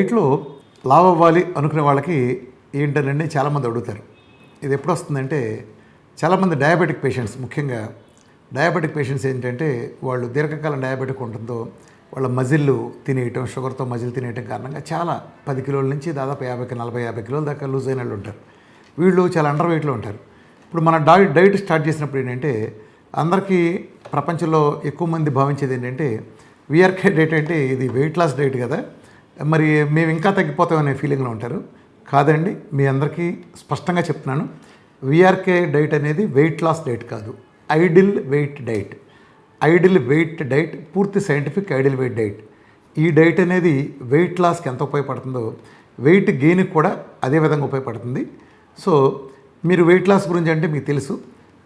డైట్లో లావ్ అవ్వాలి అనుకునే వాళ్ళకి ఏంటనండి చాలామంది అడుగుతారు. ఇది ఎప్పుడు వస్తుందంటే చాలామంది డయాబెటిక్ పేషెంట్స్, ముఖ్యంగా డయాబెటిక్ పేషెంట్స్ ఏంటంటే వాళ్ళు దీర్ఘకాలం డయాబెటిక్ ఉంటుందో వాళ్ళ మజిల్లు తినేయటం, షుగర్తో మజిల్ తినేయటం కారణంగా చాలా 10 కిలోల నుంచి దాదాపు 50 కిలోల దాకా లూజ్ అయిన వాళ్ళు ఉంటారు. వీళ్ళు చాలా అండర్ వెయిట్లో ఉంటారు. ఇప్పుడు మన డైట్ స్టార్ట్ చేసినప్పుడు ఏంటంటే అందరికీ ప్రపంచంలో ఎక్కువ మంది భావించేది ఏంటంటే వీఆర్కే డైట్ అంటే ఇది వెయిట్ లాస్ డైట్ కదా, మరి మేము ఇంకా తగ్గిపోతామనే ఫీలింగ్లో ఉంటారు. కాదండి, మీ అందరికీ స్పష్టంగా చెప్తున్నాను, వీఆర్కే డైట్ అనేది వెయిట్ లాస్ డైట్ కాదు, ideal weight diet. Ideal weight diet పూర్తి సైంటిఫిక్ ఐడిల్ వెయిట్ డైట్. ఈ డైట్ అనేది వెయిట్ లాస్కి ఎంత ఉపయోగపడుతుందో వెయిట్ గెయిన్కి కూడా అదే విధంగా ఉపయోగపడుతుంది. సో మీరు వెయిట్ లాస్ గురించి అంటే మీకు తెలుసు,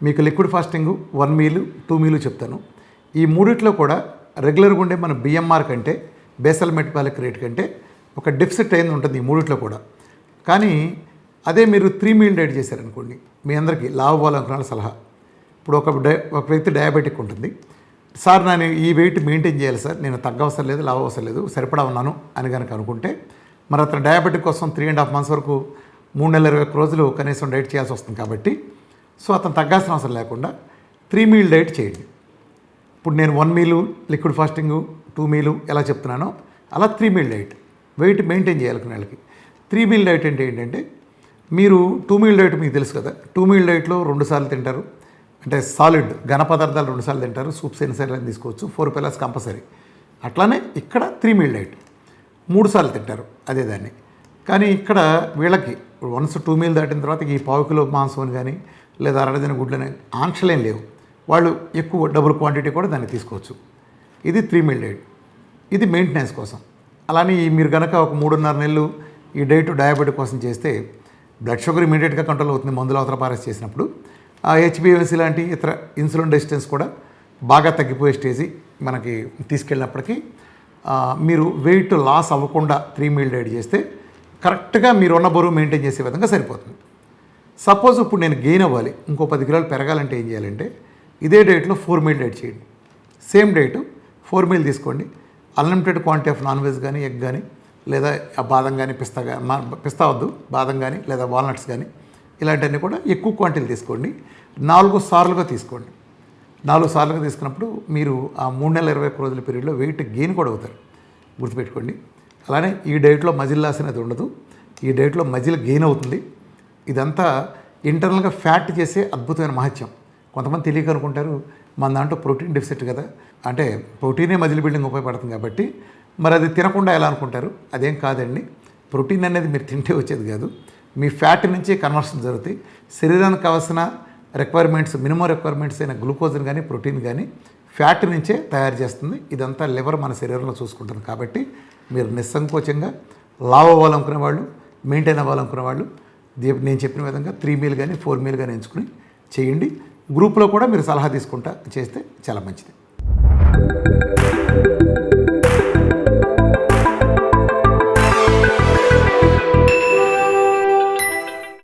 మీకు లిక్విడ్ ఫాస్టింగ్ 1 మీల్ 2 మీల్ చెప్తాను. ఈ మూడిట్లో కూడా రెగ్యులర్గా ఉండే మన బిఎంఆర్ కంటే, బేసల్ మెటబాలిక్ రేట్ కంటే ఒక డెఫిసిట్ అయింది ఉంటుంది ఈ మూడిట్లో కూడా. కానీ అదే మీరు 3 మీల్ డైట్ చేశారనుకోండి, మీ అందరికీ లావు అవ్వాలనుకున్న సలహా. ఇప్పుడు ఒక వ్యక్తి డయాబెటిక్ ఉంటుంది, సార్ నేను ఈ వెయిట్ మెయింటైన్ చేయాలి సార్, నేను తగ్గవసరం లేదు, లావు అవసరం లేదు, సరిపడా ఉన్నాను అని కనుక అనుకుంటే మరి అతను డయాబెటిక్ కోసం 3.5 months వరకు 3 నెలల 21 రోజులు కనీసం డైట్ చేయాల్సి వస్తుంది. కాబట్టి సో అతను తగ్గాల్సిన అవసరం లేకుండా 3 మీల్ డైట్ చేయండి. ఇప్పుడు నేను 1 మీలు లిక్విడ్ ఫాస్టింగ్, 2 మీలు ఎలా చెప్తున్నానో అలా 3 మీల్ డైట్ వెయిట్ మెయింటైన్ చేయాలనుకునే వాళ్ళకి. 3 మీల్ డైట్ అంటే ఏంటంటే మీరు 2 మీల్ డైట్ మీకు తెలుసు కదా, 2 మీల్ డైట్లో 2 సార్లు తింటారు, అంటే సాలిడ్ ఘన పదార్థాలు 2 సార్లు తింటారు, సూప్స్ ఎన్నిసార్లు తీసుకోవచ్చు, 4 పిల్లర్స్ కంపల్సరీ. అట్లానే ఇక్కడ 3 మీల్ డైట్ 3 సార్లు తింటారు అదే దాన్ని. కానీ ఇక్కడ వీళ్ళకి వన్స్ 2 మీల్ దాటిన తర్వాత ఈ 1/2 కిలో మాంసం అని కానీ లేదా అరడజన గుడ్లని ఆంక్షలేం లేవు, వాళ్ళు ఎక్కువ డబుల్ క్వాంటిటీ కూడా దాన్ని తీసుకోవచ్చు. ఇది 3 మీల్ డైట్, ఇది మెయింటెనెన్స్ కోసం. అలానే మీరు కనుక ఒక 3.5 నెలలు ఈ డైట్ డయాబెటిక్ కోసం చేస్తే బ్లడ్ షుగర్ ఇమీడియట్గా కంట్రోల్ అవుతుంది, మందులు అవతల పారేసి చేసినప్పుడు. ఆ హెచ్బిఎన్సీ లాంటి ఇతర ఇన్సులిన్ రెసిస్టెన్స్ కూడా బాగా తగ్గిపోయే స్టేజీ మనకి తీసుకెళ్ళినప్పటికీ మీరు వెయిట్ లాస్ అవ్వకుండా 3 మీల్ డైట్ చేస్తే కరెక్ట్గా మీరు ఉన్న బరువు మెయింటైన్ చేసే విధంగా సరిపోతుంది. సపోజ్ ఇప్పుడు నేను గెయిన్ అవ్వాలి, ఇంకో 10 కిలోలు పెరగాలంటే ఏం చేయాలంటే ఇదే డైట్లో 4 మీల్ డైట్ చేయండి. సేమ్ డైట్ 4 మీల్ తీసుకోండి. Unlimited quantity of non veg కానీ, ఎగ్ కానీ, లేదా బాదం కానీ, పిస్తా వద్దు, బాదం కానీ లేదా వాల్నట్స్ కానీ ఇలాంటివన్నీ కూడా ఎక్కువ క్వాంటిటీలు తీసుకోండి. 4 సార్లుగా తీసుకోండి. 4 సార్లుగా తీసుకున్నప్పుడు మీరు ఆ 3 నెలల 21 రోజుల పీరియడ్లో వెయిట్ గెయిన్ కూడా అవుతారు, గుర్తుపెట్టుకోండి. అలానే ఈ డైట్లో మజిల్ లాస్ అనేది ఉండదు, ఈ డైట్లో మజిల్ గెయిన్ అవుతుంది. ఇదంతా ఇంటర్నల్గా ఫ్యాట్ చేసే అద్భుతమైన మహత్యం. కొంతమంది తెలియక అనుకుంటారు మన దాంట్లో ప్రోటీన్ డెఫిసిట్ కదా, అంటే ప్రోటీనే మజిల్ బిల్డింగ్ ఉపయోగపడుతుంది కాబట్టి మరి అది తినకుండా ఎలా అనుకుంటారు. అదేం కాదండి, ప్రోటీన్ అనేది మీరు తింటే వచ్చేది కాదు, మీ ఫ్యాట్ నుంచే కన్వర్షన్ జరుగుతాయి. శరీరానికి కావాల్సిన రిక్వైర్మెంట్స్, మినిమం రిక్వైర్మెంట్స్ అయిన గ్లూకోజ్ని కానీ ప్రోటీన్ కానీ ఫ్యాట్ నుంచే తయారు చేస్తుంది. ఇదంతా లివర్ మన శరీరంలో చూసుకుంటుంది. కాబట్టి మీరు నిస్సంకోచంగా లావ్ అవ్వాలనుకునే వాళ్ళు, మెయింటైన్ అవ్వాలనుకునే వాళ్ళు నేను చెప్పిన విధంగా 3 మీల్ కానీ 4 మీల్ కానీ ఎంచుకుని చేయండి. గ్రూప్లో కూడా మీరు సలహా తీసుకుంటా చేస్తే చాలా మంచిది.